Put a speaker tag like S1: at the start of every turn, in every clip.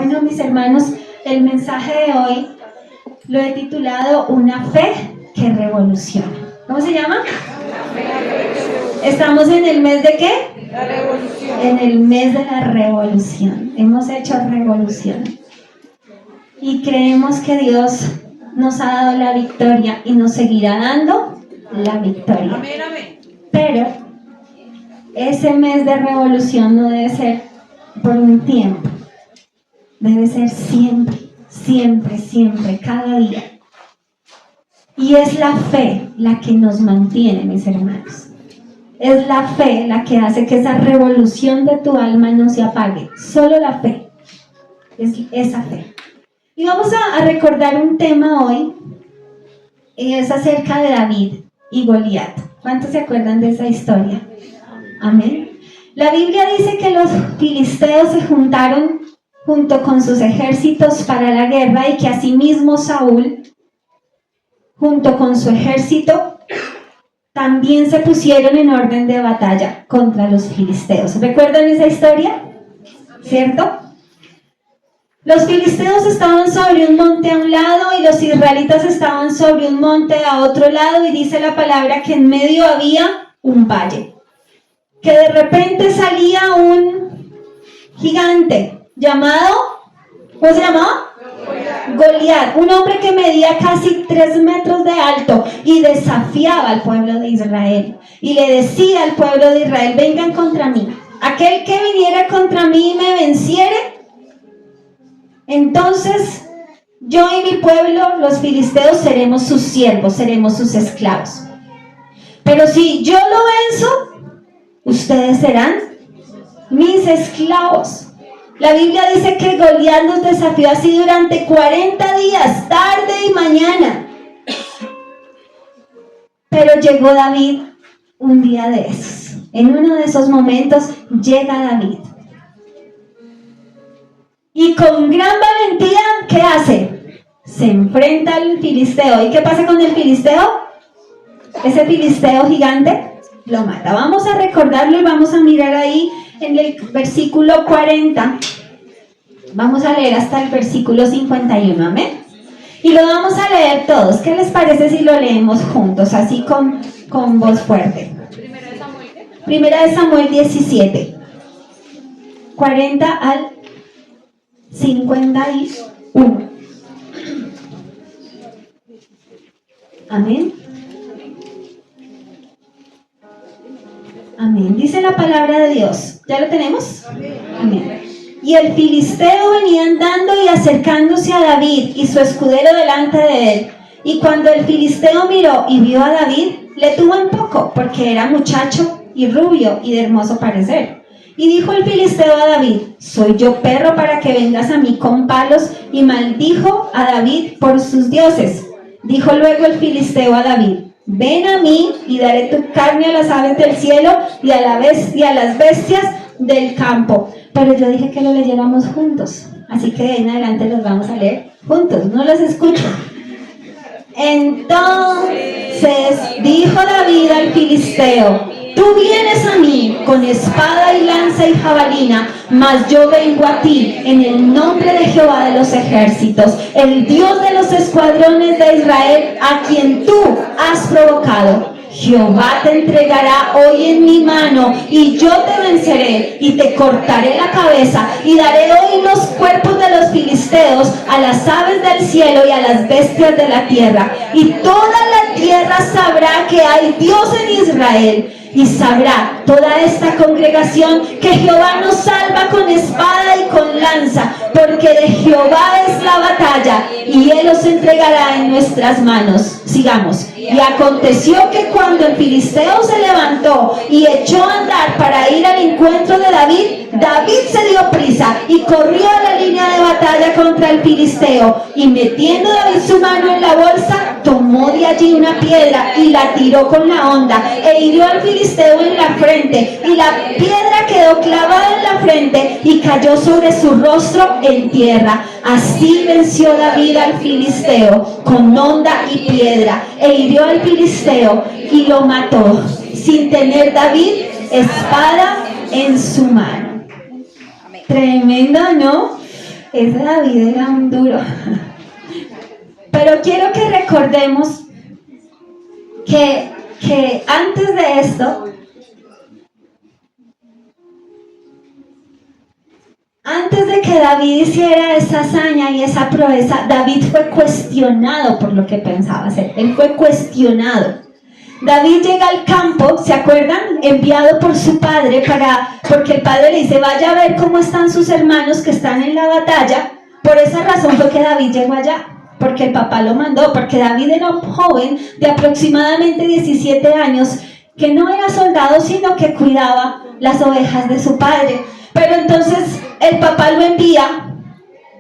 S1: Bueno, mis hermanos, el mensaje de hoy lo he titulado Una fe que revoluciona. ¿Cómo se llama? ¿Estamos en el mes de qué?
S2: La revolución.
S1: En el mes de la revolución. Hemos hecho revolución. Y creemos que Dios nos ha dado la victoria y nos seguirá dando la victoria.
S2: Amén, amén.
S1: Pero ese mes de revolución no debe ser por un tiempo. Debe ser siempre, siempre, siempre, cada día. Y es la fe la que nos mantiene, mis hermanos. Es la fe la que hace que esa revolución de tu alma no se apague. Solo la fe. Es esa fe. Y vamos a recordar un tema hoy. Es acerca de David y Goliat. ¿Cuántos se acuerdan de esa historia? Amén. La Biblia dice que los filisteos se juntaron junto con sus ejércitos para la guerra y que asimismo Saúl, junto con su ejército, también se pusieron en orden de batalla contra los filisteos. ¿Recuerdan esa historia? ¿Cierto? Los filisteos estaban sobre un monte a un lado y los israelitas estaban sobre un monte a otro lado, y dice la palabra que en medio había un valle. Que de repente salía un gigante llamado, ¿cómo se llamaba? Goliat, un hombre que medía casi 3 metros de alto y desafiaba al pueblo de Israel y le decía al pueblo de Israel: vengan contra mí, aquel que viniera contra mí y me venciere, entonces yo y mi pueblo, los filisteos, seremos sus siervos, seremos sus esclavos. Pero si yo lo venzo, ustedes serán mis esclavos. La Biblia dice que Goliat nos desafió así durante 40 días, tarde y mañana. Pero llegó David un día de esos. En uno de esos momentos llega David. Y con gran valentía, ¿qué hace? Se enfrenta al filisteo. ¿Y qué pasa con el filisteo? Ese filisteo gigante lo mata. Vamos a recordarlo y vamos a mirar ahí en el versículo 40. Vamos a leer hasta el versículo 51, amén. Y lo vamos a leer todos. ¿Qué les parece si lo leemos juntos, así con voz fuerte? Primera de Samuel 17, 40 al 51. Amén. Amén. Dice la palabra de Dios. ¿Ya lo tenemos? Amén. Y el filisteo venía andando y acercándose a David y su escudero delante de él. Y cuando el filisteo miró y vio a David, le tuvo en poco, porque era muchacho y rubio y de hermoso parecer. Y dijo el filisteo a David: ¿soy yo perro para que vengas a mí con palos? Y maldijo a David por sus dioses. Dijo luego el filisteo a David: ven a mí y daré tu carne a las aves del cielo y a las bestias del campo. Pero yo dije que lo leyéramos juntos, así que de ahí en adelante los vamos a leer juntos, no los escucho. Entonces dijo David al filisteo: tú vienes a mí con espada y lanza y jabalina, mas yo vengo a ti en el nombre de Jehová de los ejércitos, el Dios de los escuadrones de Israel, a quien tú has provocado. Jehová te entregará hoy en mi mano, y yo te venceré, y te cortaré la cabeza, y daré hoy los cuerpos de los filisteos a las aves del cielo y a las bestias de la tierra. Y toda la tierra sabrá que hay Dios en Israel. Y sabrá toda esta congregación que Jehová nos salva con espada y con lanza, porque de Jehová es la batalla, y Él los entregará en nuestras manos. Sigamos. Y aconteció que cuando el filisteo se levantó y echó a andar para ir al encuentro de David, David se dio prisa y corrió a la línea de batalla contra el filisteo. Y metiendo David su mano en la bolsa, tomó de allí una piedra y la tiró con la honda, e hirió al filisteo en la frente, y la piedra quedó clavada en la frente y cayó sobre su rostro en tierra. Así venció David al filisteo con honda y piedra, e hirió al filisteo y lo mató, sin tener David espada en su mano. Tremendo, ¿no? ese David era un duro. Pero quiero que recordemos que antes de esto, antes de que David hiciera esa hazaña y esa proeza, David fue cuestionado por lo que pensaba hacer. Él fue cuestionado. David llega al campo, ¿se acuerdan? Enviado por su padre porque el padre le dice, vaya a ver cómo están sus hermanos que están en la batalla. Por esa razón fue que David llegó allá, porque el papá lo mandó, porque David era un joven de aproximadamente 17 años que no era soldado, sino que cuidaba las ovejas de su padre. Pero entonces el papá lo envía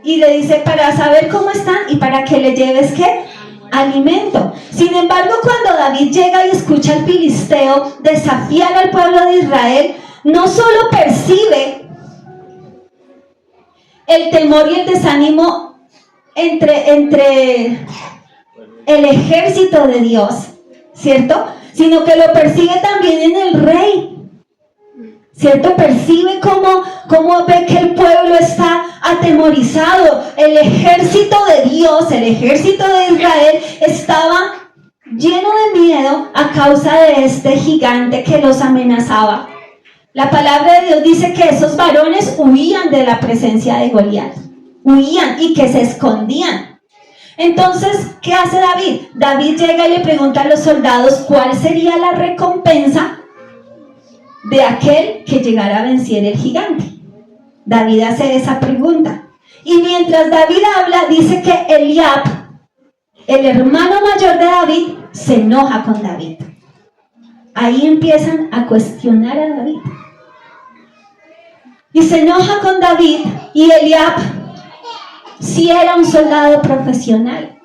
S1: y le dice para saber cómo están y para que le lleves ¿qué? Alimento. Sin embargo, cuando David llega y escucha al filisteo desafiar al pueblo de Israel, no solo percibe el temor y el desánimo entre el ejército de Dios, ¿cierto? Sino que lo percibe también en el rey. ¿Cierto? Percibe cómo ve que el pueblo está atemorizado. El ejército de Dios, el ejército de Israel estaba lleno de miedo a causa de este gigante que los amenazaba. La palabra de Dios dice que esos varones huían de la presencia de Goliat. Huían y que se escondían. Entonces, ¿qué hace David? David llega y le pregunta a los soldados cuál sería la recompensa de aquel que llegara a vencer el gigante. David hace esa pregunta. Y mientras David habla, dice que Eliab, el hermano mayor de David, se enoja con David. Ahí empiezan a cuestionar a David. Y se enoja con David, y Eliab sí era un soldado profesional.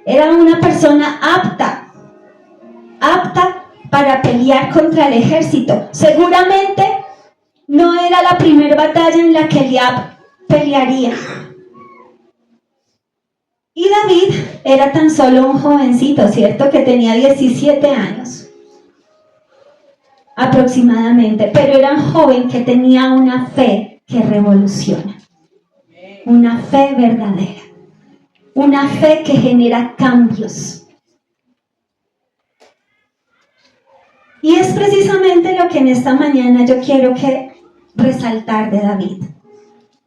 S1: Era una persona apta para pelear contra el ejército. Seguramente no era la primera batalla en la que Eliab pelearía. Y David era tan solo un jovencito, ¿cierto? Que tenía 17 años aproximadamente, pero era un joven que tenía una fe que revoluciona, una fe verdadera, una fe que genera cambios. Y es precisamente lo que en esta mañana yo quiero que resaltar de David.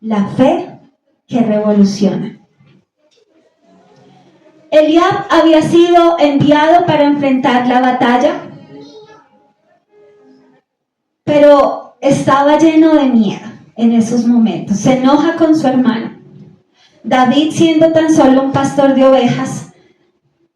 S1: La fe que revoluciona. Eliab había sido enviado para enfrentar la batalla, pero estaba lleno de miedo en esos momentos. Se enoja con su hermano. David, siendo tan solo un pastor de ovejas,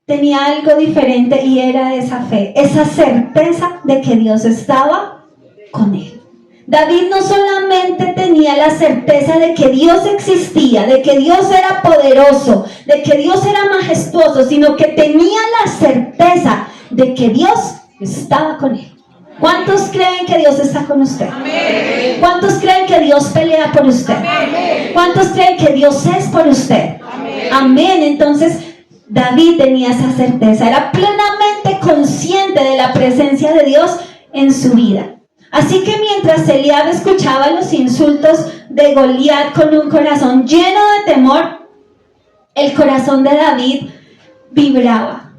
S1: tenía algo diferente y era esa fe, esa certeza de que Dios estaba con él. David no solamente tenía la certeza de que Dios existía, de que Dios era poderoso, de que Dios era majestuoso, sino que tenía la certeza de que Dios estaba con él. ¿Cuántos creen que Dios está con usted? Amén. ¿Cuántos creen que Dios pelea por usted? Amén. ¿Cuántos creen que Dios es por usted? Amén. Amén. Entonces, David tenía esa certeza, era plenamente consciente de la presencia de Dios en su vida. Así que mientras Eliab escuchaba los insultos de Goliat con un corazón lleno de temor, el corazón de David vibraba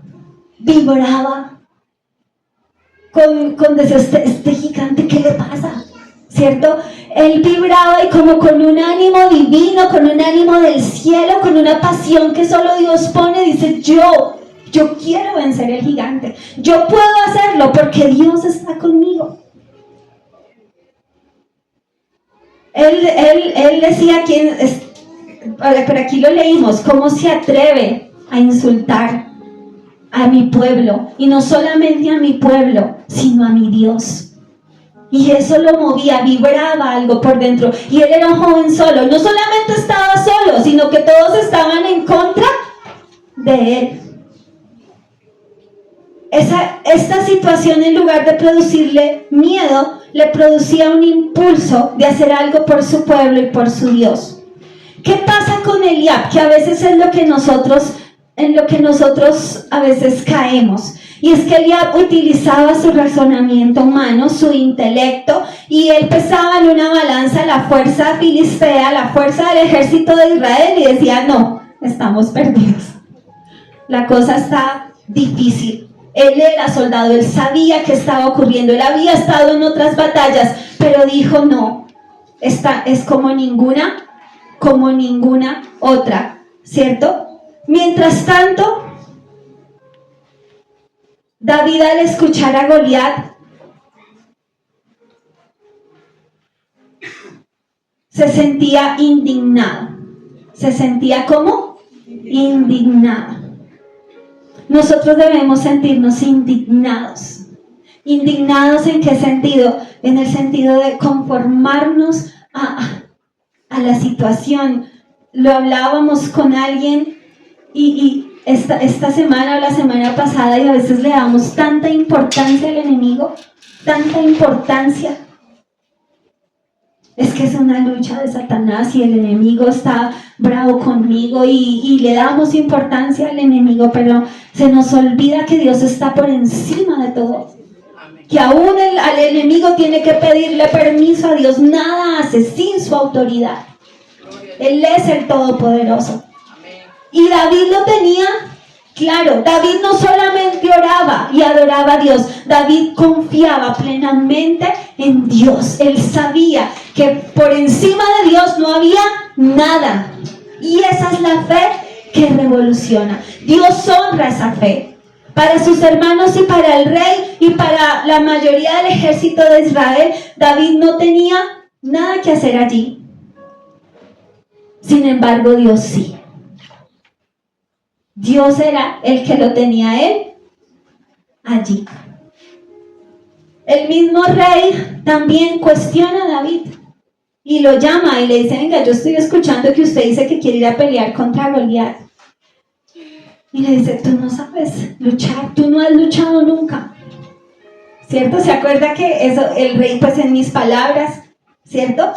S1: con este gigante, ¿qué le pasa? ¿Cierto? Él vibraba y como con un ánimo divino, con un ánimo del cielo, con una pasión que solo Dios pone, dice, yo quiero vencer el gigante, yo puedo hacerlo porque Dios está conmigo. Él decía, por aquí lo leímos, ¿cómo se atreve a insultar a mi pueblo? Y no solamente a mi pueblo, sino a mi Dios. Y eso lo movía, vibraba algo por dentro. Y él era un joven solo. No solamente estaba solo, sino que todos estaban en contra de él. Esta situación, en lugar de producirle miedo, le producía un impulso de hacer algo por su pueblo y por su Dios. ¿Qué pasa con Eliab? Que a veces es en lo que nosotros a veces caemos. Y es que Eliab utilizaba su razonamiento humano, su intelecto, y él pesaba en una balanza la fuerza filistea, la fuerza del ejército de Israel, y decía, no, estamos perdidos. La cosa está difícil. Él era soldado, él sabía qué estaba ocurriendo, él había estado en otras batallas, pero dijo, no, esta es como ninguna otra, ¿cierto? Mientras tanto, David, al escuchar a Goliat, se sentía indignado. ¿Se sentía cómo? Indignado. Nosotros debemos sentirnos indignados. ¿Indignados en qué sentido? En el sentido de conformarnos a la situación. Lo hablábamos con alguien y esta semana o la semana pasada, y a veces le damos tanta importancia al enemigo, tanta importancia. Es que es una lucha de Satanás y el enemigo está bravo conmigo y le damos importancia al enemigo, pero se nos olvida que Dios está por encima de todo. Que aún al enemigo tiene que pedirle permiso a Dios, nada hace sin su autoridad. Él es el Todopoderoso. Y David lo tenía claro. David no solamente oraba y adoraba a Dios, David confiaba plenamente en Dios. Él sabía que por encima de Dios no había nada. Y esa es la fe que revoluciona. Dios honra esa fe. Para sus hermanos y para el rey y para la mayoría del ejército de Israel, David no tenía nada que hacer allí. Sin embargo, Dios sí. Dios era el que lo tenía él allí. El mismo rey también cuestiona a David y lo llama y le dice, venga, yo estoy escuchando que usted dice que quiere ir a pelear contra Goliat. Y le dice, tú no sabes luchar, tú no has luchado nunca. ¿Cierto? ¿Se acuerda que eso, el rey, pues en mis palabras, ¿cierto?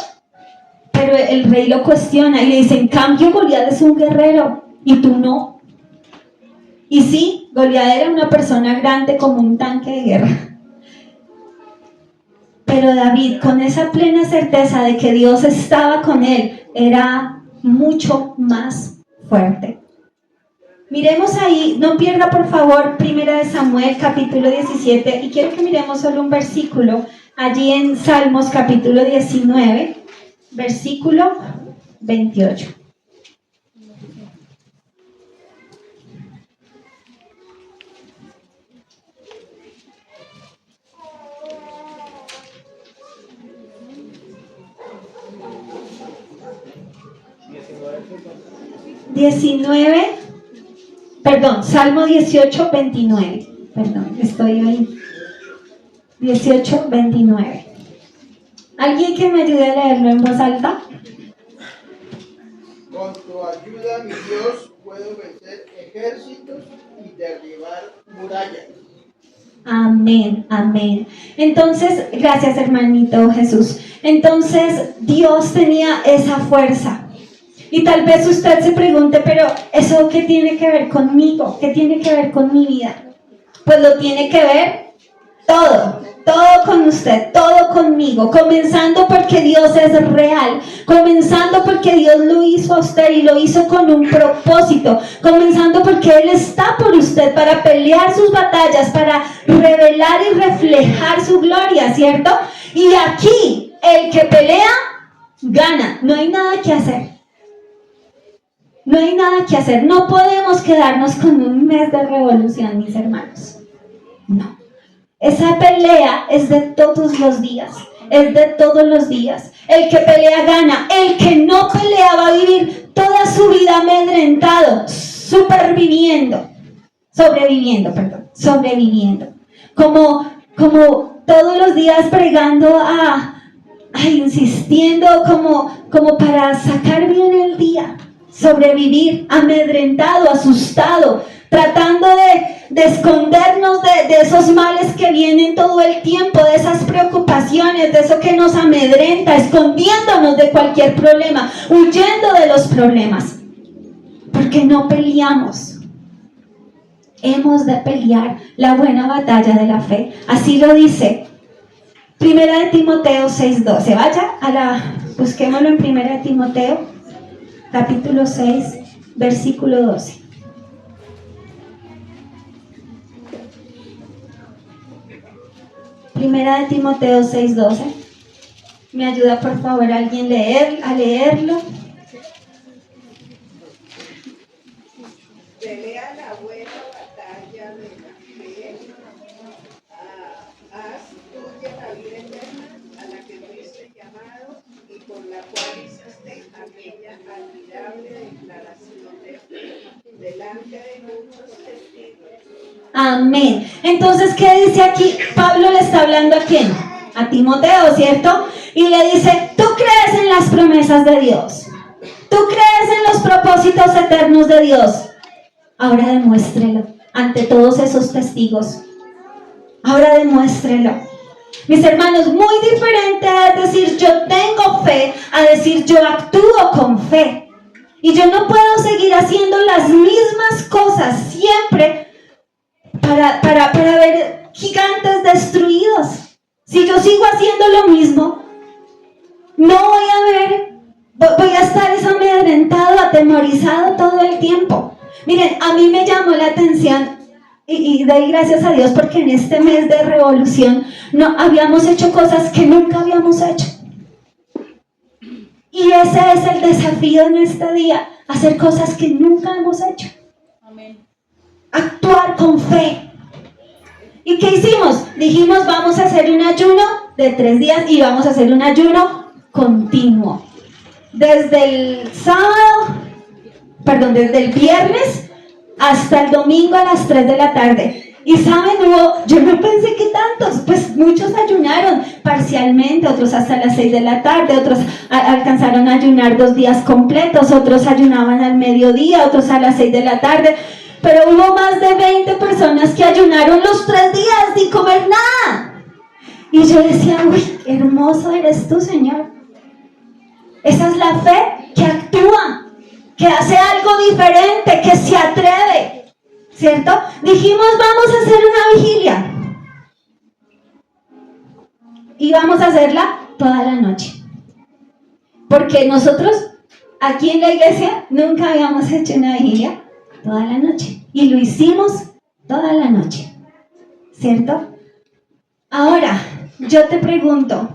S1: Pero el rey lo cuestiona y le dice, en cambio Goliat es un guerrero y tú no. Y sí, Goliat era una persona grande como un tanque de guerra. Pero David, con esa plena certeza de que Dios estaba con él, era mucho más fuerte. Miremos ahí, no pierda por favor 1 Samuel capítulo 17, y quiero que miremos solo un versículo, allí en Salmos capítulo 19, versículo 28. Salmo 18, 29. Perdón, estoy ahí. 18, 29. ¿Alguien que me ayude a leerlo en voz alta?
S2: Con tu ayuda, mi Dios, puedo vencer ejércitos y derribar murallas.
S1: Amén, amén. Entonces, gracias hermanito Jesús. Entonces, Dios tenía esa fuerza. Y tal vez usted se pregunte, pero ¿eso qué tiene que ver conmigo? ¿Qué tiene que ver con mi vida? Pues lo tiene que ver todo con usted, todo conmigo, comenzando porque Dios es real, comenzando porque Dios lo hizo a usted y lo hizo con un propósito, comenzando porque Él está por usted para pelear sus batallas, para revelar y reflejar su gloria, ¿cierto? Y aquí, el que pelea, gana, no hay nada que hacer. No hay nada que hacer, no podemos quedarnos con un mes de revolución, mis hermanos. No. Esa pelea es de todos los días, es de todos los días. El que pelea gana, el que no pelea va a vivir toda su vida amedrentado, sobreviviendo. Como todos los días pregando, insistiendo como para sacar bien el día. Sobrevivir, amedrentado, asustado, tratando de escondernos de esos males que vienen todo el tiempo, de esas preocupaciones, de eso que nos amedrenta, escondiéndonos de cualquier problema, huyendo de los problemas, porque no peleamos. hemos de pelear la buena batalla de la fe. Así lo dice Primera de Timoteo 6:12. Busquémoslo en Primera de Timoteo, capítulo 6, versículo 12. Primera de Timoteo 6:12. ¿Me ayuda por favor alguien a leerlo?
S3: Pelea la buena batalla de la fe. Haz tuya la vida eterna a la que fuiste llamado y por la cual hiciste aquella admirable declaración de fe delante de muchos testigos.
S1: Amén. Entonces, ¿qué dice aquí? Pablo le está hablando a quién? A Timoteo, ¿cierto? Y le dice, ¿tú crees en las promesas de Dios? ¿Tú crees en los propósitos eternos de Dios? Ahora demuéstrelo ante todos esos testigos. Ahora demuéstrelo. Mis hermanos, muy diferente es decir yo tengo fe a decir yo actúo con fe. Y yo no puedo seguir haciendo las mismas cosas siempre para ver gigantes destruidos. Si yo sigo haciendo lo mismo, no voy a estar amedrentado, atemorizado todo el tiempo. Miren, a mí me llamó la atención y doy gracias a Dios porque en este mes de revolución no habíamos hecho cosas que nunca habíamos hecho. Y ese es el desafío en este día, hacer cosas que nunca hemos hecho.
S4: Amén.
S1: Actuar con fe. ¿Y qué hicimos? Dijimos, vamos a hacer un ayuno de 3 días y vamos a hacer un ayuno continuo. Desde el viernes hasta el domingo a las 3 de la tarde. Y saben, yo no pensé que tantos, pues muchos ayunaron parcialmente, otros hasta las 6 de la tarde, otros alcanzaron a ayunar 2 días completos, otros ayunaban al mediodía, otros a las 6 de la tarde. Pero hubo más de 20 personas que ayunaron los 3 días sin comer nada. Y yo decía, uy, hermoso eres tú, Señor. Esa es la fe que actúa, que hace algo diferente, que se atreve, ¿cierto? Dijimos, vamos a hacer una vigilia. Y vamos a hacerla toda la noche. Porque nosotros, aquí en la iglesia, nunca habíamos hecho una vigilia toda la noche. Y lo hicimos toda la noche, ¿cierto? Ahora, yo te pregunto,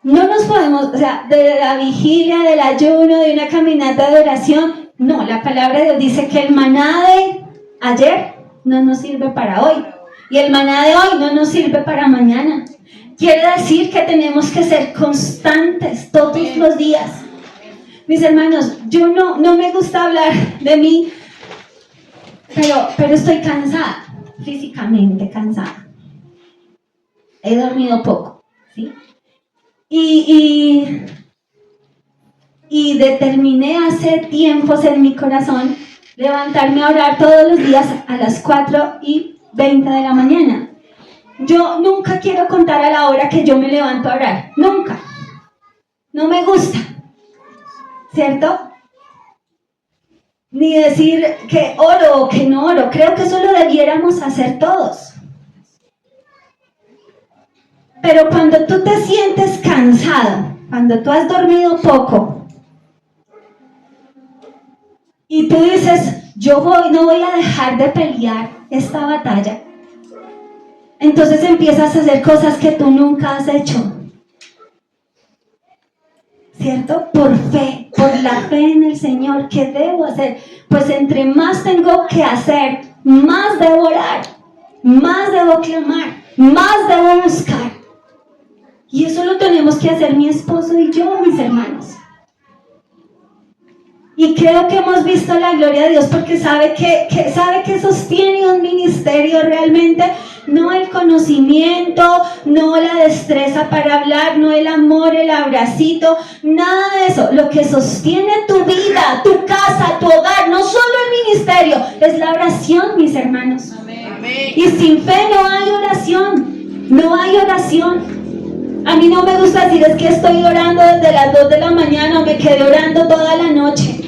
S1: no nos podemos, de la vigilia, del ayuno, de una caminata de oración, no, la palabra de Dios dice que el maná de ayer no nos sirve para hoy, y el maná de hoy no nos sirve para mañana. Quiere decir que tenemos que ser constantes todos los días. Mis hermanos, yo no me gusta hablar de mí, pero estoy cansada, físicamente cansada. He dormido poco, ¿sí? Y determiné hace tiempos en mi corazón levantarme a orar todos los días a las 4:20 de la mañana. Yo nunca quiero contar a la hora que yo me levanto a orar, nunca. No me gusta, ¿cierto? Ni decir que oro o que no oro. Creo que eso lo debiéramos hacer todos. Pero cuando tú te sientes cansado, cuando tú has dormido poco, y tú dices, no voy a dejar de pelear esta batalla, entonces empiezas a hacer cosas que tú nunca has hecho. ¿Cierto? Por fe, por la fe en el Señor. ¿Qué debo hacer? Pues entre más tengo que hacer, más debo orar, más debo clamar, más debo buscar. Y eso lo tenemos que hacer mi esposo y yo, mis hermanos. Y creo que hemos visto la gloria de Dios porque sabe que sostiene un ministerio realmente. No el conocimiento, no la destreza para hablar, no el amor, el abracito, nada de eso. Lo que sostiene tu vida, tu casa, tu hogar, no solo el ministerio, es la oración, mis hermanos.
S4: Amén.
S1: Y sin fe no hay oración, no hay oración. A mí no me gusta decir es que estoy orando desde las 2 de la mañana o me quedé orando toda la noche.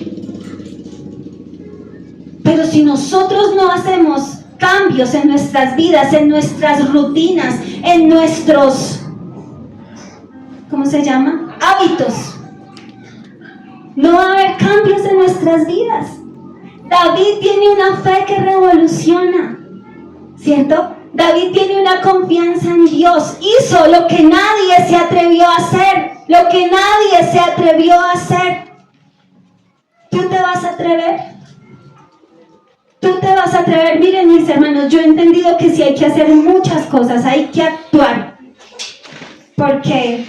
S1: Pero Pero si nosotros no hacemos cambios en nuestras vidas, en nuestras rutinas, en nuestros, ¿cómo se llama? Hábitos, no va a haber cambios en nuestras vidas. David tiene una fe que revoluciona, ¿cierto? David tiene una confianza en Dios. Hizo lo que nadie se atrevió a hacer. Lo que nadie se atrevió a hacer. ¿Tú te vas a atrever? Tú te vas a atrever. Miren, mis hermanos, yo he entendido que sí hay que hacer muchas cosas. Hay que actuar. Porque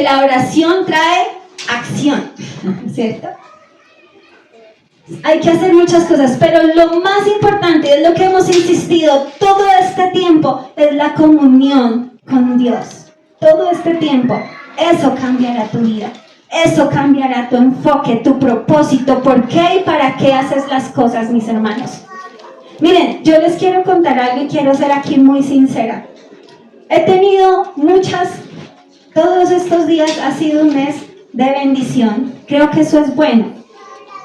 S1: la oración trae acción, ¿cierto? Hay que hacer muchas cosas, pero lo más importante, es lo que hemos insistido todo este tiempo, es la comunión con Dios. Todo este tiempo, eso cambiará tu vida, eso cambiará tu enfoque, tu propósito, por qué y para qué haces las cosas, mis hermanos. Miren, yo les quiero contar algo y quiero ser aquí muy sincera. He tenido todos estos días ha sido un mes de bendición, creo que eso es bueno.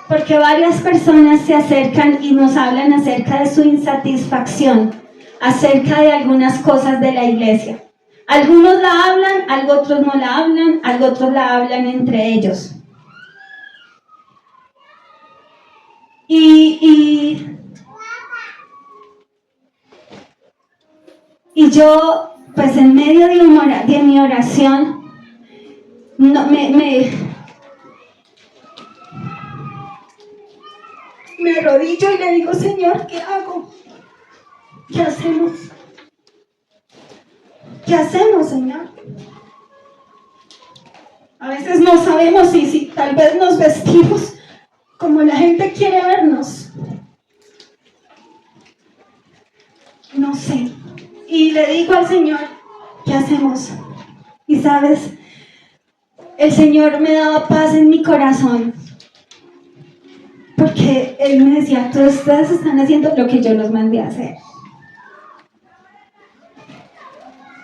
S1: Porque varias personas se acercan y nos hablan acerca de su insatisfacción, acerca de algunas cosas de la iglesia. Algunos la hablan, otros no la hablan, otros la hablan entre ellos. Y yo, pues en medio de mi oración, me arrodillo y le digo, Señor, ¿qué hago? ¿Qué hacemos? ¿Qué hacemos, Señor? A veces no sabemos si tal vez nos vestimos como la gente quiere vernos. No sé. Y le digo al Señor, ¿qué hacemos? Y sabes, el Señor me daba paz en mi corazón. Porque Él me decía, ustedes están haciendo lo que yo los mandé a hacer.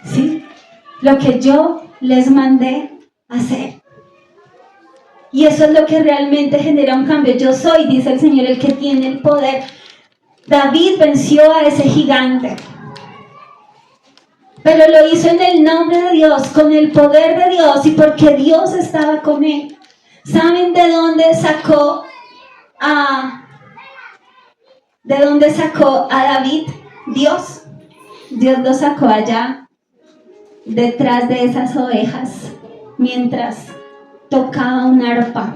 S1: ¿Sí? Lo que yo les mandé a hacer. Y eso es lo que realmente genera un cambio. Yo soy, dice el Señor, el que tiene el poder. David venció a ese gigante. Pero lo hizo en el nombre de Dios, con el poder de Dios y porque Dios estaba con él. ¿Saben de dónde sacó a David? Dios lo sacó allá detrás de esas ovejas mientras tocaba un arpa,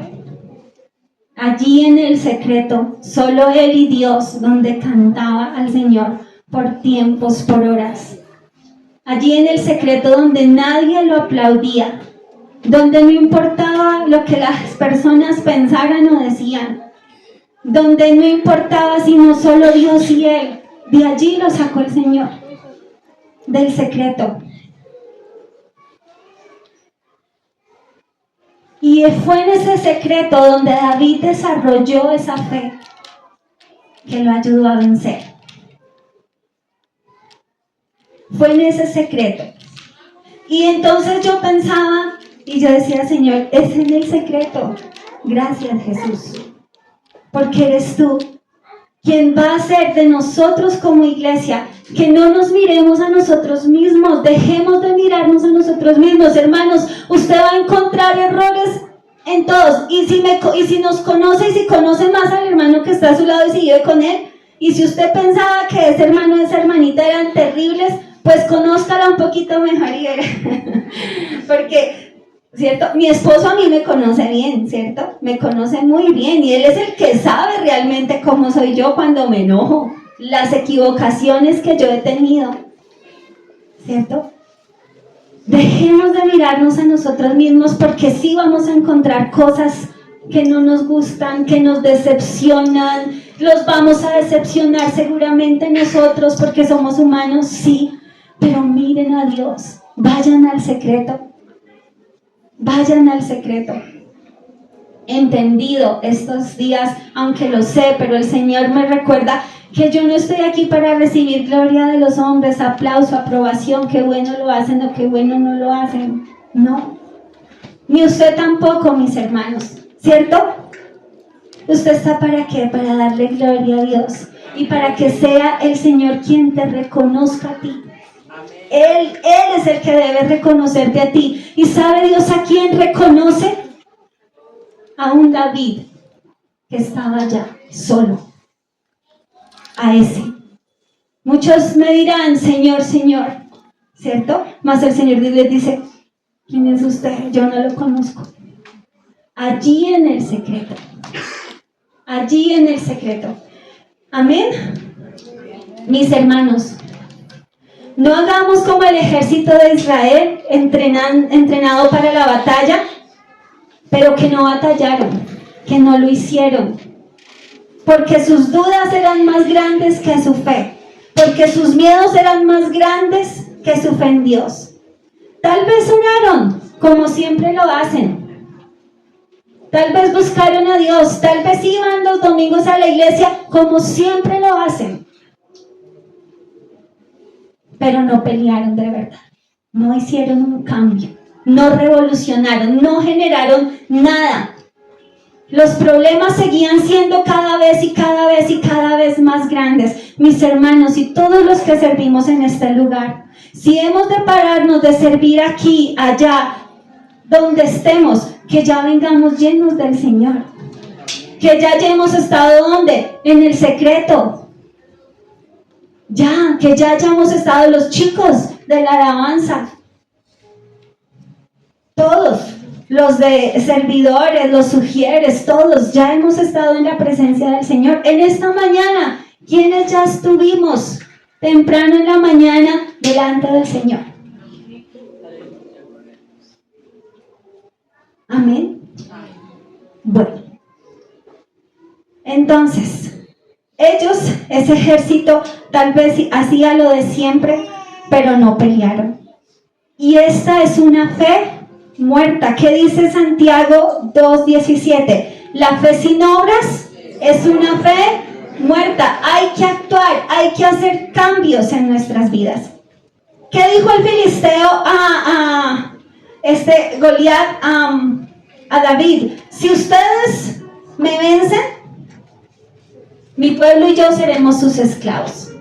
S1: allí en el secreto, solo él y Dios, donde cantaba al Señor por tiempos, por horas, allí en el secreto donde nadie lo aplaudía, donde no importaba lo que las personas pensaran o decían, donde no importaba sino solo Dios y Él. De allí lo sacó el Señor, del secreto. Y fue en ese secreto donde David desarrolló esa fe que lo ayudó a vencer. Fue en ese secreto. Y entonces yo pensaba y yo decía, Señor, es en el secreto. Gracias, Jesús. Porque eres tú quien va a hacer de nosotros como iglesia, que no nos miremos a nosotros mismos, dejemos de mirarnos a nosotros mismos. Hermanos, usted va a encontrar errores en todos, y si nos conoce y si conoce más al hermano que está a su lado y si vive con él, y si usted pensaba que ese hermano y esa hermanita eran terribles, pues conózcala un poquito mejor y verá. Porque, ¿cierto? Mi esposo a mí me conoce bien, ¿cierto? Me conoce muy bien y él es el que sabe realmente cómo soy yo cuando me enojo, las equivocaciones que yo he tenido, ¿cierto? Dejemos de mirarnos a nosotros mismos porque sí vamos a encontrar cosas que no nos gustan, que nos decepcionan, los vamos a decepcionar seguramente nosotros porque somos humanos, sí, pero miren a Dios, vayan al secreto. Vayan al secreto. He entendido estos días, aunque lo sé, pero el Señor me recuerda que yo no estoy aquí para recibir gloria de los hombres, aplauso, aprobación, qué bueno lo hacen o qué bueno no lo hacen. No. Ni usted tampoco, mis hermanos, ¿cierto? ¿Usted está para qué? Para darle gloria a Dios y para que sea el Señor quien te reconozca a ti. Él es el que debe reconocerte a ti. ¿Y sabe Dios a quién reconoce? A un David que estaba allá solo. A ese. Muchos me dirán, Señor, Señor, ¿cierto? Mas el Señor les dice, ¿quién es usted? Yo no lo conozco. Allí en el secreto. Allí en el secreto. Amén. Mis hermanos, no hagamos como el ejército de Israel, entrenado para la batalla, pero que no batallaron, que no lo hicieron, porque sus dudas eran más grandes que su fe, porque sus miedos eran más grandes que su fe en Dios. Tal vez oraron, como siempre lo hacen. Tal vez buscaron a Dios, tal vez iban los domingos a la iglesia, como siempre lo hacen. Pero no pelearon de verdad, no hicieron un cambio, no revolucionaron, no generaron nada. Los problemas seguían siendo cada vez y cada vez y cada vez más grandes. Mis hermanos y todos los que servimos en este lugar, si hemos de pararnos de servir aquí, allá, donde estemos, que ya vengamos llenos del Señor. Que ya hayamos estado ¿dónde? En el secreto. Que ya hayamos estado los chicos de la alabanza. Todos, los de servidores, los sugieres, todos, ya hemos estado en la presencia del Señor. En esta mañana, ¿quiénes ya estuvimos temprano en la mañana delante del Señor? Amén. Bueno, entonces, ellos, ese ejército, tal vez hacía lo de siempre, pero no pelearon. Y esta es una fe muerta. ¿Qué dice Santiago 2:17? La fe sin obras es una fe muerta. Hay que actuar, hay que hacer cambios en nuestras vidas. ¿Qué dijo el filisteo a Goliat, a David? Si ustedes me vencen, mi pueblo y yo seremos sus esclavos.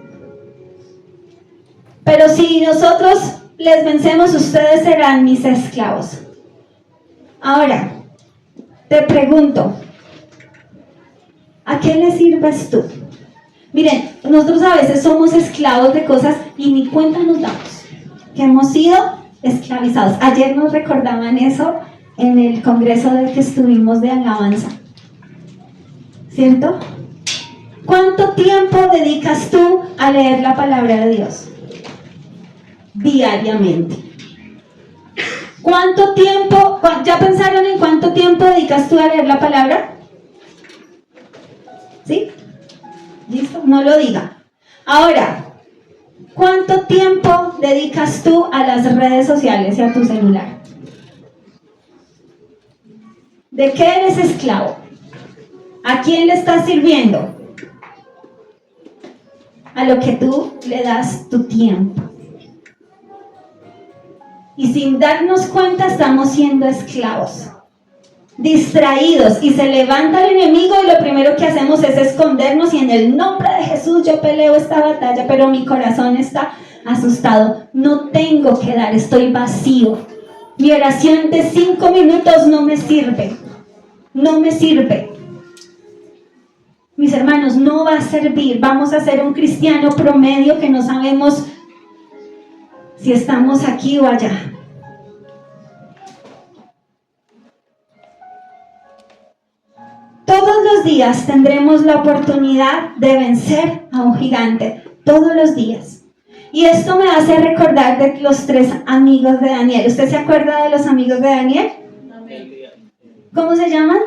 S1: Pero si nosotros les vencemos, ustedes serán mis esclavos. Ahora, te pregunto, ¿a qué le sirves tú? Miren, nosotros a veces somos esclavos de cosas y ni cuenta nos damos, que hemos sido esclavizados. Ayer nos recordaban eso en el congreso del que estuvimos de alabanza, ¿cierto? ¿Cuánto tiempo dedicas tú a leer la palabra de Dios? Diariamente. ¿Cuánto tiempo, ya pensaron en cuánto tiempo dedicas tú a leer la palabra? ¿Sí? ¿Listo? No lo diga. Ahora, ¿cuánto tiempo dedicas tú a las redes sociales y a tu celular? ¿De qué eres esclavo? ¿A quién le estás sirviendo? A lo que tú le das tu tiempo. Y sin darnos cuenta estamos siendo esclavos, distraídos, y se levanta el enemigo y lo primero que hacemos es escondernos, y en el nombre de Jesús yo peleo esta batalla, pero mi corazón está asustado. No tengo que dar, estoy vacío. Mi oración de 5 minutos no me sirve. No me sirve. Mis hermanos, no va a servir. Vamos a ser un cristiano promedio que no sabemos si estamos aquí o allá. Todos los días tendremos la oportunidad de vencer a un gigante. Todos los días. Y esto me hace recordar de los 3 amigos de Daniel. ¿Usted se acuerda de los amigos de Daniel? ¿Cómo se llaman?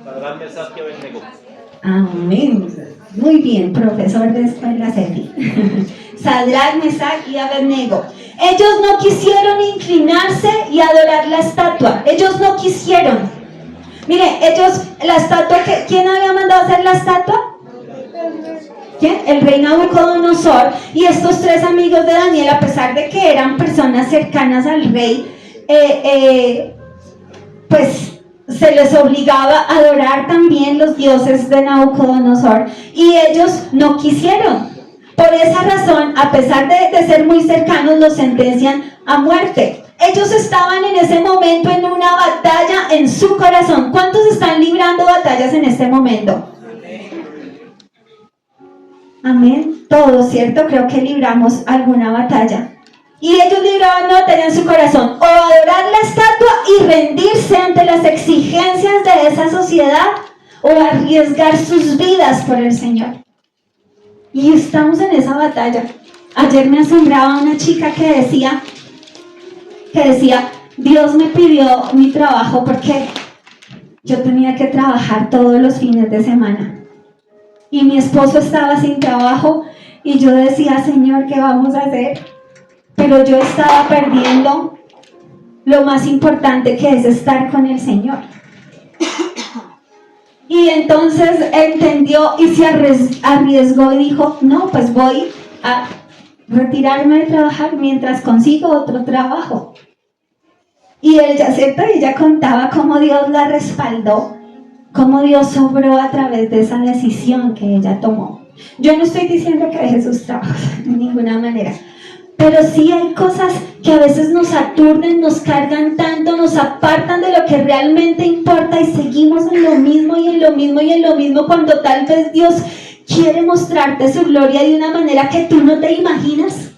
S4: Sadrach, Mesach y Abednego.
S1: Amén. Muy bien, profesor de escuela Ceti. Sadrach, Mesach y Abednego. Ellos no quisieron inclinarse y adorar la estatua. Ellos no quisieron. Mire, la estatua, ¿quién había mandado hacer la estatua? ¿Quién? El rey Nabucodonosor. Y estos 3 amigos de Daniel, a pesar de que eran personas cercanas al rey, pues se les obligaba a adorar también los dioses de Nabucodonosor y ellos no quisieron. Por esa razón, a pesar de ser muy cercanos, los sentencian a muerte. Ellos estaban en ese momento en una batalla en su corazón. ¿Cuántos están librando batallas en este momento? Amén. Todos, ¿cierto? Creo que libramos alguna batalla. Y ellos libraban una batalla en su corazón. O adorar la estatua y rendirse ante las exigencias de esa sociedad, o arriesgar sus vidas por el Señor. Y estamos en esa batalla. Ayer me asombraba una chica que decía, Dios me pidió mi trabajo porque yo tenía que trabajar todos los fines de semana. Y mi esposo estaba sin trabajo y yo decía, Señor, ¿qué vamos a hacer? Pero yo estaba perdiendo lo más importante, que es estar con el Señor. Y entonces entendió y se arriesgó y dijo, no, pues voy a retirarme de trabajar mientras consigo otro trabajo. Y ella, ¿cierto? Ella contaba cómo Dios la respaldó, cómo Dios obró a través de esa decisión que ella tomó. Yo no estoy diciendo que deje sus trabajos, de ninguna manera. Pero sí hay cosas que a veces nos aturden, nos cargan tanto, nos apartan de lo que realmente importa y seguimos en lo mismo y en lo mismo y en lo mismo, cuando tal vez Dios quiere mostrarte su gloria de una manera que tú no te imaginas.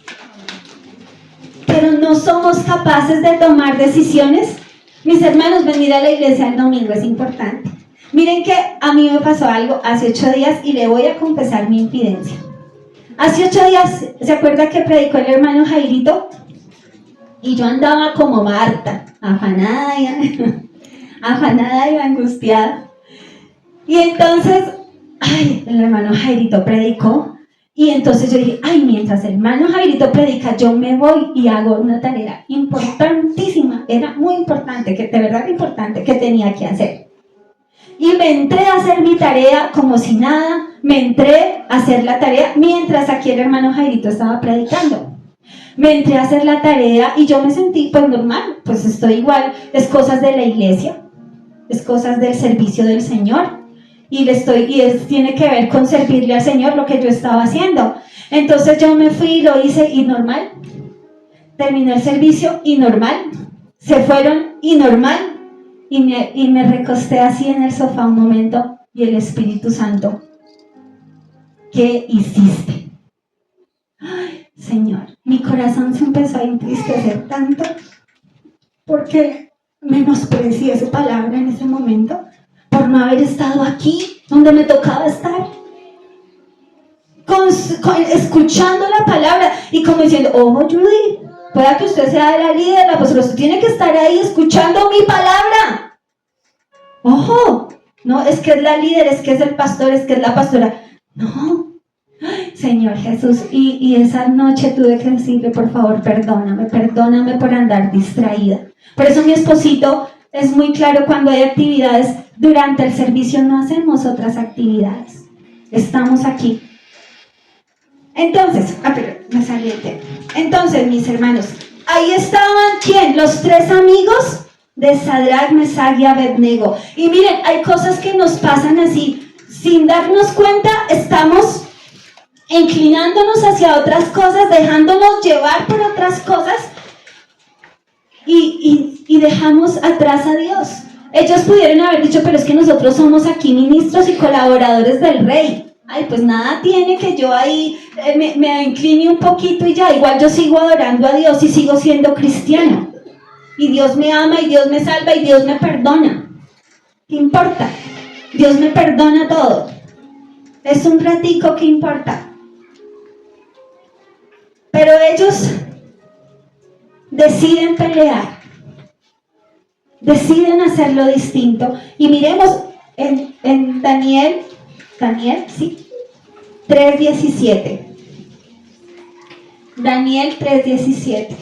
S1: Pero no somos capaces de tomar decisiones. Mis hermanos, venir a la iglesia el domingo es importante. Miren que a mí me pasó algo hace 8 días y le voy a confesar mi infidencia. Hace 8 días, ¿se acuerda que predicó el hermano Jairito? Y yo andaba como Marta, afanada y angustiada. Y entonces, el hermano Jairito predicó. Y entonces yo dije, mientras el hermano Jairito predica, yo me voy y hago una tarea importantísima. Era muy importante, que de verdad era importante, que tenía que hacer. Y me entré a hacer mi tarea como si nada, me entré a hacer la tarea mientras aquí el hermano Jairito estaba predicando. Me entré a hacer la tarea y yo me sentí pues normal, pues estoy igual, es cosas de la iglesia, es cosas del servicio del Señor y tiene que ver con servirle al Señor lo que yo estaba haciendo. Entonces yo me fui y lo hice y normal, terminé el servicio y normal, se fueron y normal. Y me recosté así en el sofá un momento y el Espíritu Santo, ¿qué hiciste? Señor, mi corazón se empezó a entristecer tanto porque menosprecié su palabra en ese momento por no haber estado aquí donde me tocaba estar, escuchando la palabra y como diciendo, Judy, pueda que usted sea la líder, la pastora, usted tiene que estar ahí escuchando mi palabra. Ojo, no, es que es la líder, es que es el pastor, es que es la pastora. No, Señor Jesús, y esa noche tuve que decirle, por favor, perdóname por andar distraída. Por eso mi esposito es muy claro, cuando hay actividades durante el servicio no hacemos otras actividades. Estamos aquí. Entonces, pero me salí el tema. Entonces, mis hermanos, ahí estaban, ¿quién? Los 3 amigos de Sadrach, Mesach y Abednego. Y miren, hay cosas que nos pasan así, sin darnos cuenta, estamos inclinándonos hacia otras cosas, dejándonos llevar por otras cosas y dejamos atrás a Dios. Ellos pudieron haber dicho, pero es que nosotros somos aquí ministros y colaboradores del rey. Pues nada tiene que yo ahí me incline un poquito y ya, igual yo sigo adorando a Dios y sigo siendo cristiano. Y Dios me ama y Dios me salva y Dios me perdona. ¿Qué importa? Dios me perdona todo. Es un ratico, ¿qué importa? Pero ellos deciden pelear. Deciden hacerlo distinto. Y miremos en Daniel, sí, 3:17. Daniel 3:17.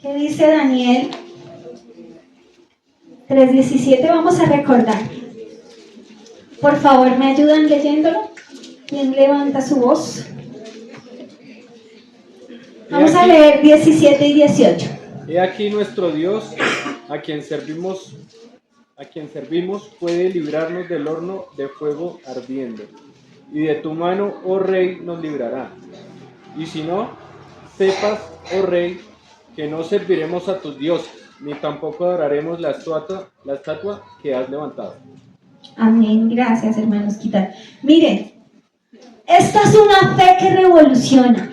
S1: ¿Qué dice Daniel 3:17? Vamos a recordar. Por favor, ¿me ayudan leyéndolo? ¿Quién levanta su voz? Vamos a leer 17 y 18.
S5: He aquí nuestro Dios, a quien servimos puede librarnos del horno de fuego ardiendo, y de tu mano, oh rey, nos librará. Y si no, sepas, oh rey, que no serviremos a tus dioses, ni tampoco adoraremos la estatua que has levantado.
S1: Amén. Gracias, hermanos. Miren, esta es una fe que revoluciona.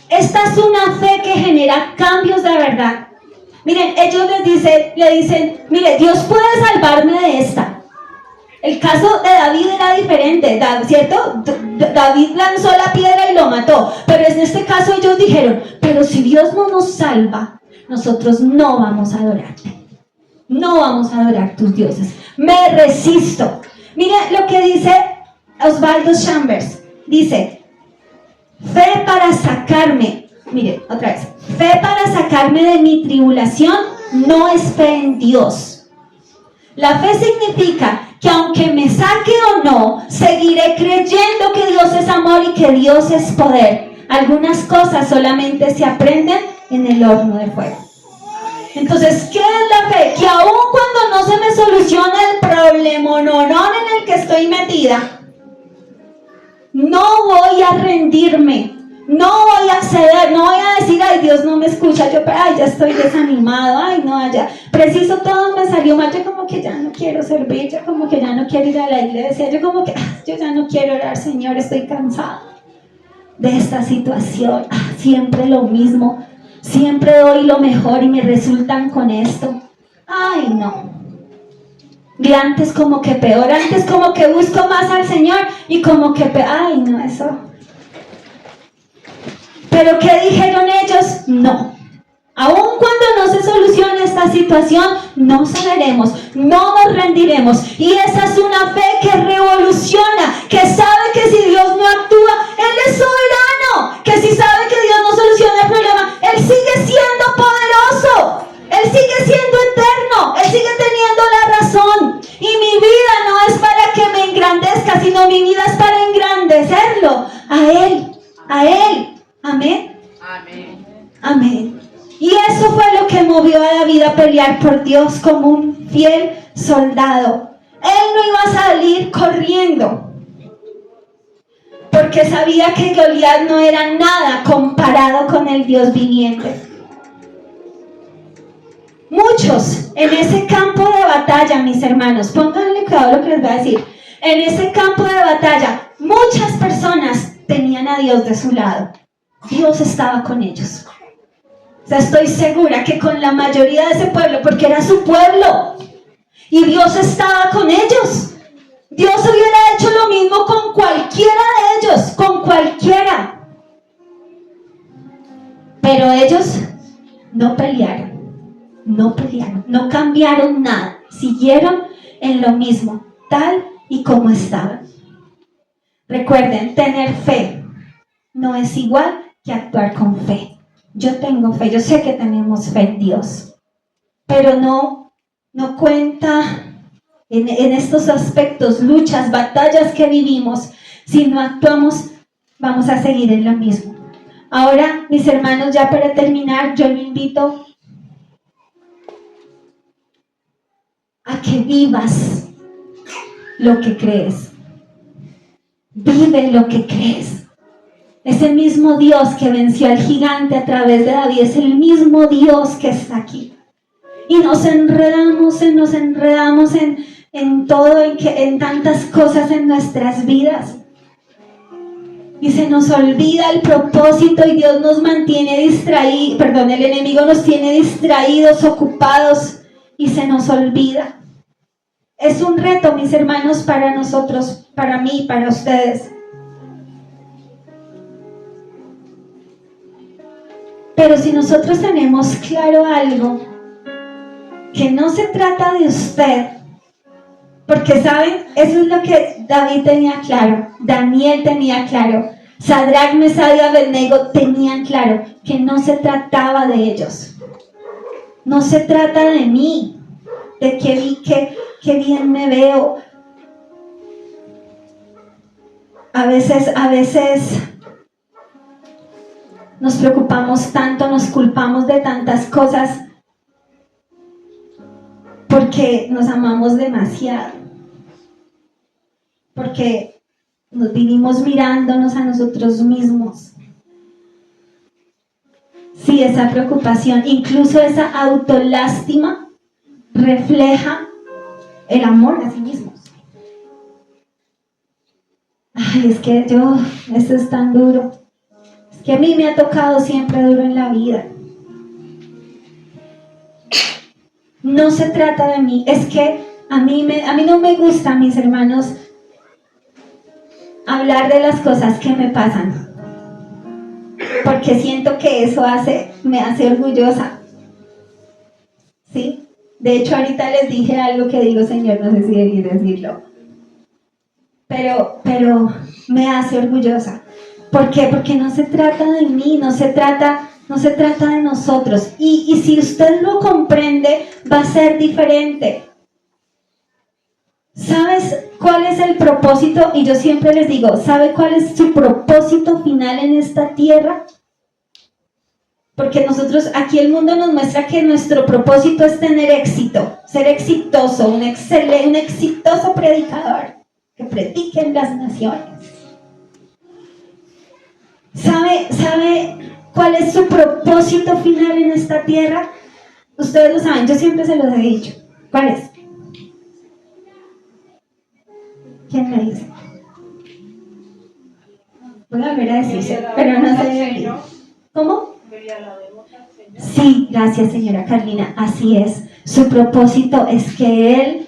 S1: Esta es una fe que genera cambios de verdad. Miren, ellos le dicen, mire, Dios puede salvarme de esta. El caso de David era diferente, ¿cierto? David lanzó la piedra y lo mató. Pero en este caso ellos dijeron, pero si Dios no nos salva, nosotros no vamos a adorarte. No vamos a adorar tus dioses. Me resisto. Mire lo que dice Osvaldo Chambers. Dice, fe para sacarme, mire, otra vez, fe para sacarme de mi tribulación no es fe en Dios. La fe significa que aunque me saque o no, seguiré creyendo que Dios es amor y que Dios es poder. Algunas cosas solamente se aprenden en el horno de fuego. Entonces, ¿qué es la fe? Que aun cuando no se me soluciona el problema en el que estoy metida, no voy a rendirme, no voy a ceder, no voy a decir, ay, Dios no me escucha, ya estoy desanimado, ay, no, ya, preciso todo me salió mal, yo como que ya no quiero servir, yo como que ya no quiero ir a la iglesia, yo como que, yo ya no quiero orar, Señor, estoy cansado de esta situación, siempre lo mismo, siempre doy lo mejor y me resultan con esto, ay, no. Y antes como que peor, antes como que busco más al Señor y como que ay no, eso. Pero ¿qué dijeron ellos? No. Aun cuando no se solucione esta situación, no cederemos, no nos rendiremos. Y esa es una fe que revoluciona, que sabe que si Dios no actúa, Él es soberano, que si sabe que Dios no soluciona el problema, Él sigue siendo poderoso. Él sigue siendo eterno, Él sigue teniendo la razón. Y mi vida no es para que me engrandezca, sino mi vida es para engrandecerlo. A Él. Amén.
S3: Amén.
S1: Amén. Y eso fue lo que movió a David a pelear por Dios como un fiel soldado. Él no iba a salir corriendo, porque sabía que Goliat no era nada comparado con el Dios viviente. Muchos en ese campo de batalla, mis hermanos, pónganle cuidado a lo que les voy a decir. En ese campo de batalla, muchas personas tenían a Dios de su lado. Dios estaba con ellos. O sea, estoy segura que con la mayoría de ese pueblo, porque era su pueblo, y Dios estaba con ellos. Dios hubiera hecho lo mismo con cualquiera de ellos, con cualquiera. Pero ellos no pelearon. No pelearon, no cambiaron nada, siguieron en lo mismo, tal y como estaban. Recuerden, tener fe no es igual que actuar con fe. Yo tengo fe, yo sé que tenemos fe en Dios, pero no cuenta en estos aspectos, luchas, batallas que vivimos. Si no actuamos, vamos a seguir en lo mismo. Ahora, mis hermanos, ya para terminar, yo lo invito a que vivas lo que crees. Vive lo que crees. Ese mismo Dios que venció al gigante a través de David es el mismo Dios que está aquí. Y nos enredamos en todo, en tantas cosas en nuestras vidas. Y se nos olvida el propósito y Dios nos mantiene distraídos, el enemigo nos tiene distraídos, ocupados, y se nos olvida. Es un reto, mis hermanos, para nosotros, para mí, para ustedes. Pero si nosotros tenemos claro algo, que no se trata de usted, porque saben, eso es lo que David tenía claro, Daniel tenía claro, Sadrach, Mesach y Abednego tenían claro, que no se trataba de ellos. No se trata de mí, de que bien me veo. A veces nos preocupamos tanto, nos culpamos de tantas cosas porque nos amamos demasiado, porque nos vivimos mirándonos a nosotros mismos. Sí, esa preocupación, incluso esa autolástima refleja el amor a sí mismos. Ay, es que eso es tan duro. Es que a mí me ha tocado siempre duro en la vida. No se trata de mí, es que a mí no me gusta, mis hermanos, hablar de las cosas que me pasan, porque siento que eso me hace orgullosa. ¿Sí? De hecho, ahorita les dije algo que digo, Señor, no sé si debí decirlo, pero me hace orgullosa. ¿Por qué? Porque no se trata de mí, no se trata de nosotros. Y si usted lo comprende, va a ser diferente. ¿Sabes cuál es el propósito? Y yo siempre les digo, ¿sabe cuál es su propósito final en esta tierra? Porque nosotros, aquí el mundo nos muestra que nuestro propósito es tener éxito, ser exitoso, un exitoso predicador que predique en las naciones. ¿Sabe cuál es su propósito final en esta tierra? Ustedes lo saben, yo siempre se los he dicho. ¿Cuál es? ¿Quién me dice? Voy a volver a decirse, pero no sé de aquí. ¿Cómo? Sí, gracias, señora Carlina, así es. Su propósito es que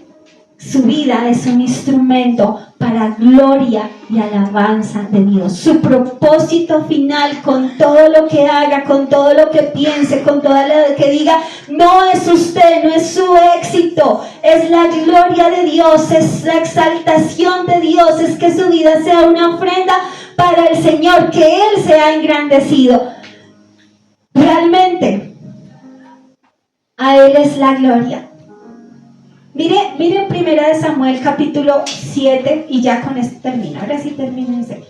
S1: su vida es un instrumento para gloria y alabanza de Dios. Su propósito final, con todo lo que haga, con todo lo que piense, con todo lo que diga, no es usted, no es su éxito, es la gloria de Dios, es la exaltación de Dios, es que su vida sea una ofrenda para el Señor, que Él sea engrandecido. Realmente, a Él es la gloria. Mire 1 Samuel capítulo 7 y ya con esto termino. Ahora sí termino en serio.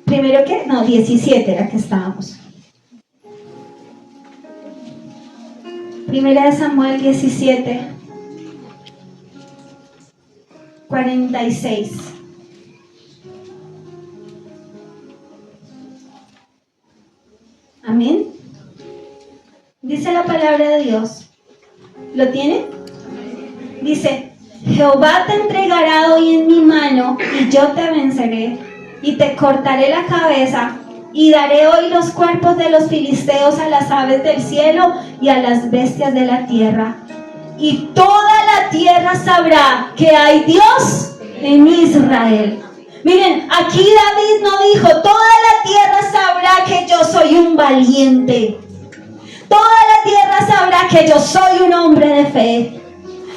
S1: ¿Primero qué? No, 17 era que estábamos. 1 Samuel 17, 46. Amén. Dice la palabra de Dios. ¿Lo tiene? Dice: Jehová te entregará hoy en mi mano, y yo te venceré, y te cortaré la cabeza, y daré hoy los cuerpos de los filisteos a las aves del cielo y a las bestias de la tierra. Y toda la tierra sabrá que hay Dios en Israel. Miren, aquí David no dijo: toda la tierra sabrá que yo soy un valiente. Toda la tierra sabrá que yo soy un hombre de fe.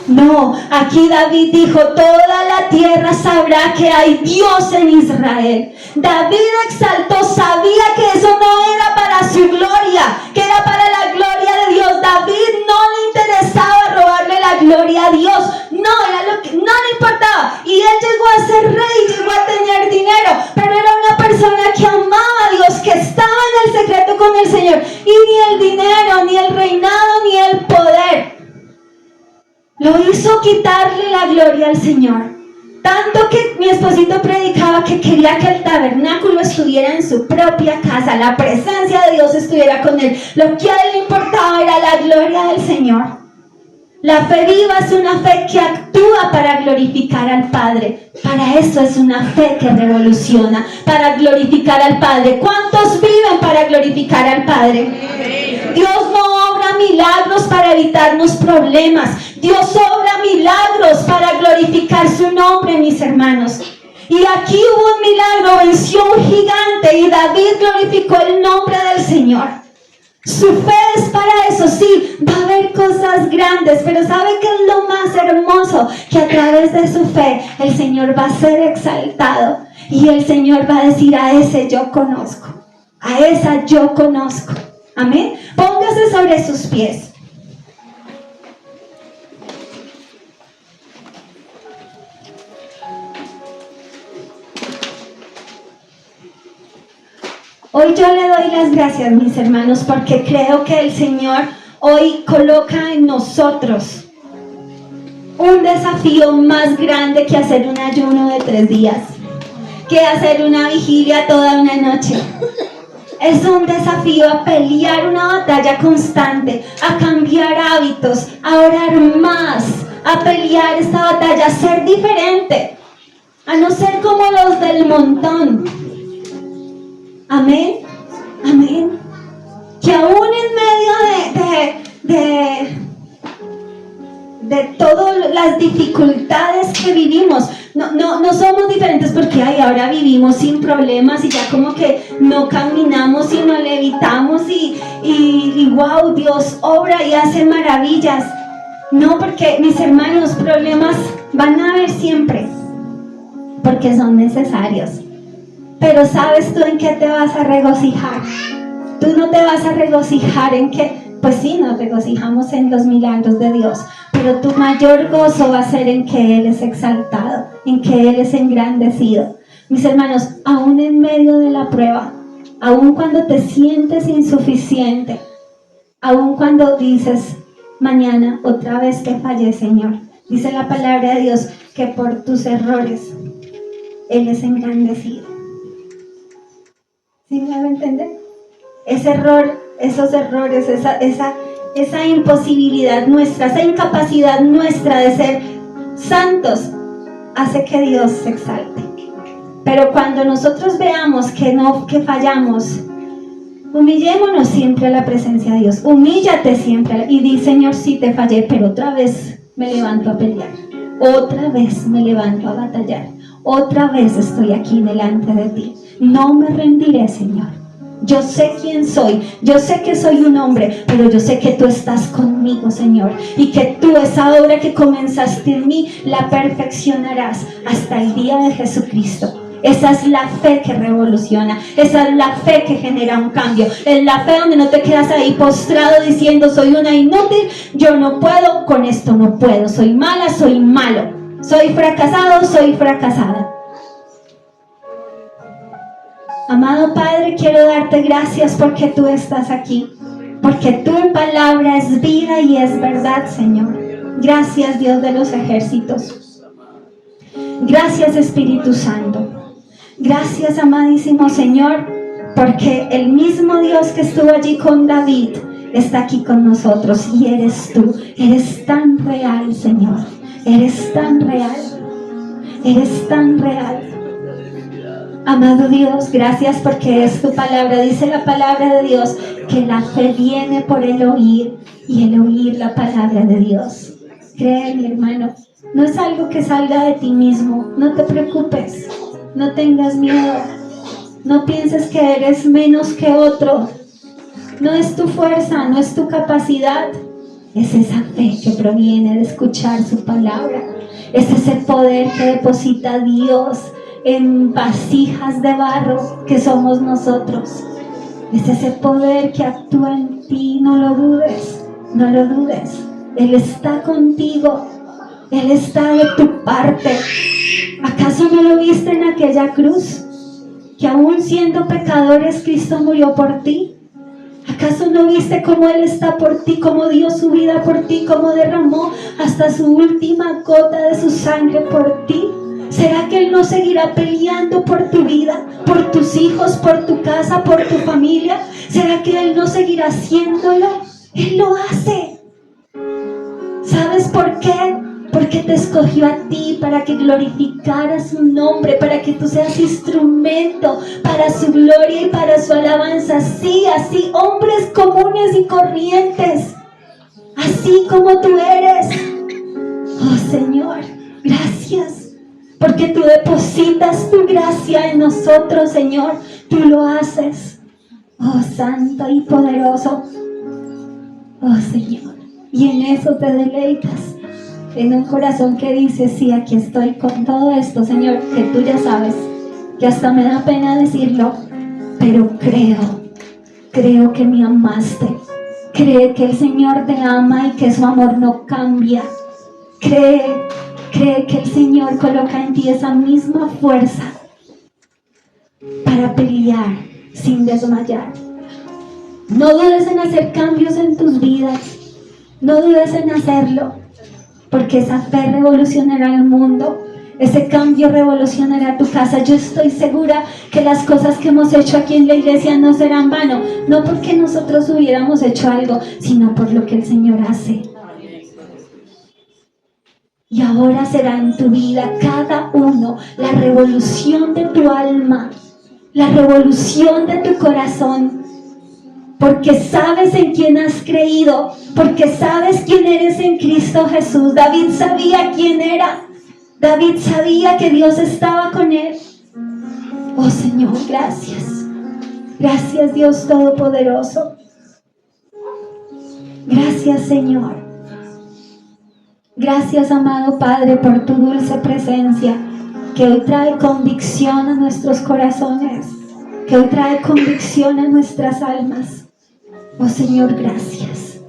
S1: No, aquí David dijo: toda la tierra sabrá que hay Dios en Israel. David exaltó, sabía que eso no era para su gloria, que era para la gloria de Dios. David no le interesaba robarle la gloria a Dios, no, era lo que no le importaba. Y él llegó a ser rey, llegó a tener dinero, pero era una persona que amaba a Dios, que estaba en el secreto con el Señor. Y ni el dinero, ni el reinado, ni el poder lo hizo quitarle la gloria al Señor. Tanto que mi esposito predicaba que quería que el tabernáculo estuviera en su propia casa, la presencia de Dios estuviera con él. Lo que a él le importaba era la gloria del Señor. La fe viva es una fe que actúa para glorificar al Padre. Para eso es una fe que revoluciona, para glorificar al Padre. ¿Cuántos viven para glorificar al Padre? Dios no obra milagros para evitarnos problemas. Dios obra milagros para glorificar su nombre, mis hermanos. Y aquí hubo un milagro, venció un gigante y David glorificó el nombre del Señor. Su fe es para eso, sí, va a haber cosas grandes, pero ¿sabe qué es lo más hermoso? Que a través de su fe el Señor va a ser exaltado y el Señor va a decir: a ese yo conozco, a esa yo conozco. Amén. Póngase sobre sus pies. Hoy yo le doy las gracias, mis hermanos, porque creo que el Señor hoy coloca en nosotros un desafío más grande que hacer un ayuno de 3 días, que hacer una vigilia toda una noche. Es un desafío a pelear una batalla constante, a cambiar hábitos, a orar más, a pelear esta batalla, a ser diferente, a no ser como los del montón. Amén, amén. Que aún en medio de todas las dificultades que vivimos, no somos diferentes porque ahora vivimos sin problemas y ya como que no caminamos y no levitamos y wow, Dios obra y hace maravillas. No, porque mis hermanos, problemas van a haber siempre, porque son necesarios. Pero ¿sabes tú en qué te vas a regocijar? Tú no te vas a regocijar en qué. Pues sí, nos regocijamos en los milagros de Dios, pero tu mayor gozo va a ser en que Él es exaltado, en que Él es engrandecido. Mis hermanos, aún en medio de la prueba, aún cuando te sientes insuficiente, aún cuando dices, mañana otra vez te fallé, Señor, dice la palabra de Dios que por tus errores Él es engrandecido. ¿Sí me va a entender? Ese error, esos errores, esa imposibilidad nuestra, esa incapacidad nuestra de ser santos, hace que Dios se exalte. Pero cuando nosotros veamos que fallamos, humillémonos siempre a la presencia de Dios. Humíllate siempre y di, Señor, sí te fallé, pero otra vez me levanto a pelear. Otra vez me levanto a batallar. Otra vez estoy aquí delante de ti. No me rendiré, Señor. Yo sé quién soy, yo sé que soy un hombre, pero yo sé que tú estás conmigo, Señor, y que tú esa obra que comenzaste en mí la perfeccionarás hasta el día de Jesucristo. Esa es la fe que revoluciona, esa es la fe que genera un cambio, es la fe donde no te quedas ahí postrado diciendo soy una inútil, yo no puedo, con esto no puedo, soy mala, soy malo, soy fracasado, soy fracasada. Amado Padre, quiero darte gracias porque tú estás aquí, porque tu palabra es vida y es verdad, Señor. Gracias, Dios de los ejércitos. Gracias, Espíritu Santo. Gracias, amadísimo Señor, porque el mismo Dios que estuvo allí con David está aquí con nosotros y eres tú. Eres tan real, Señor. Eres tan real. Eres tan real. Amado Dios, gracias porque es tu palabra. Dice la palabra de Dios que la fe viene por el oír y el oír la palabra de Dios. Cree, mi hermano, no es algo que salga de ti mismo. No te preocupes, no tengas miedo, no pienses que eres menos que otro. No es tu fuerza, no es tu capacidad, es esa fe que proviene de escuchar su palabra. Es ese poder que deposita Dios en vasijas de barro que somos nosotros. Es ese poder que actúa en ti. No lo dudes, no lo dudes. Él está contigo, Él está de tu parte. ¿Acaso no lo viste en aquella cruz? Que aún siendo pecadores Cristo murió por ti. ¿Acaso no viste cómo Él está por ti, cómo dio su vida por ti, cómo derramó hasta su última gota de su sangre por ti? ¿Será que Él no seguirá peleando por tu vida, por tus hijos, por tu casa, por tu familia? ¿Será que Él no seguirá haciéndolo? Él lo hace. ¿Sabes por qué? Porque te escogió a ti para que glorificaras su nombre, para que tú seas instrumento para su gloria y para su alabanza. Sí, así, hombres comunes y corrientes, así como tú eres. Oh Señor, gracias. Porque tú depositas tu gracia en nosotros, Señor. Tú lo haces. Oh, santo y poderoso. Oh, Señor. Y en eso te deleitas. En un corazón que dice, sí, aquí estoy con todo esto, Señor, que tú ya sabes, que hasta me da pena decirlo, pero creo que me amaste. Cree que el Señor te ama y que su amor no cambia. Cree que el Señor coloca en ti esa misma fuerza para pelear sin desmayar. No dudes en hacer cambios en tus vidas. No dudes en hacerlo, porque esa fe revolucionará el mundo. Ese cambio revolucionará tu casa. Yo estoy segura que las cosas que hemos hecho aquí en la iglesia no serán vano, no porque nosotros hubiéramos hecho algo, sino por lo que el Señor hace. Y ahora será en tu vida cada uno la revolución de tu alma, la revolución de tu corazón, porque sabes en quién has creído, porque sabes quién eres en Cristo Jesús. David sabía quién era. David sabía que Dios estaba con él. Oh Señor, gracias. Gracias, Dios Todopoderoso. Gracias, Señor. Gracias, amado Padre, por tu dulce presencia, que hoy trae convicción a nuestros corazones, que hoy trae convicción a nuestras almas. Oh Señor, gracias.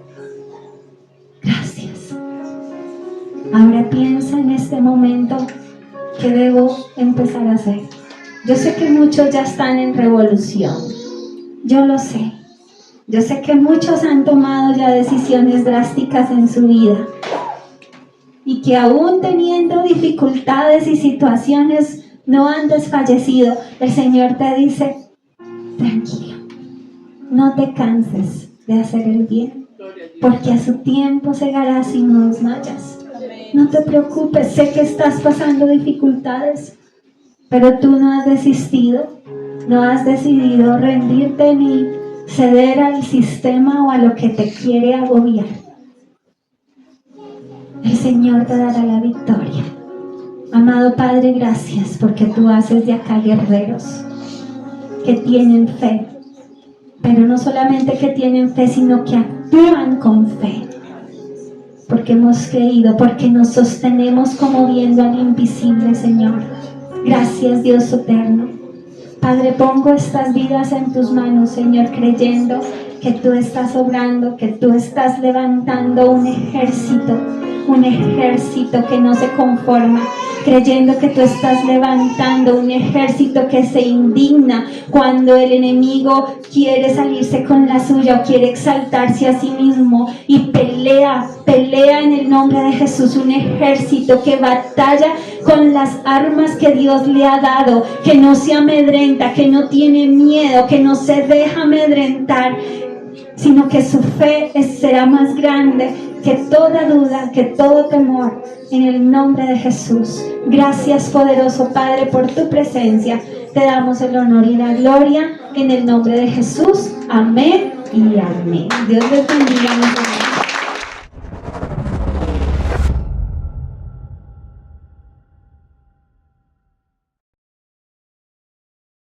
S1: Gracias. Ahora piensa en este momento qué debo empezar a hacer. Yo sé que muchos ya están en revolución. Yo lo sé. Yo sé que muchos han tomado ya decisiones drásticas en su vida. Y que aún teniendo dificultades y situaciones no han desfallecido. El Señor te dice, tranquilo, no te canses de hacer el bien, porque a su tiempo segarás y no desmayas. No te preocupes, sé que estás pasando dificultades, pero tú no has desistido, no has decidido rendirte ni ceder al sistema o a lo que te quiere agobiar. El Señor te dará la victoria. Amado Padre, gracias porque tú haces de acá guerreros que tienen fe, pero no solamente que tienen fe, sino que actúan con fe, porque hemos creído, porque nos sostenemos como viendo al invisible, Señor. Gracias, Dios eterno. Padre, pongo estas vidas en tus manos, Señor, creyendo que tú estás obrando, que tú estás levantando un ejército que no se conforma, creyendo que tú estás levantando un ejército que se indigna cuando el enemigo quiere salirse con la suya o quiere exaltarse a sí mismo, y pelea en el nombre de Jesús, un ejército que batalla con las armas que Dios le ha dado, que no se amedrenta, que no tiene miedo, que no se deja amedrentar, sino que su fe será más grande que toda duda, que todo temor, en el nombre de Jesús. Gracias, poderoso Padre, por tu presencia. Te damos el honor y la gloria en el nombre de Jesús. Amén y amén. Dios les bendiga.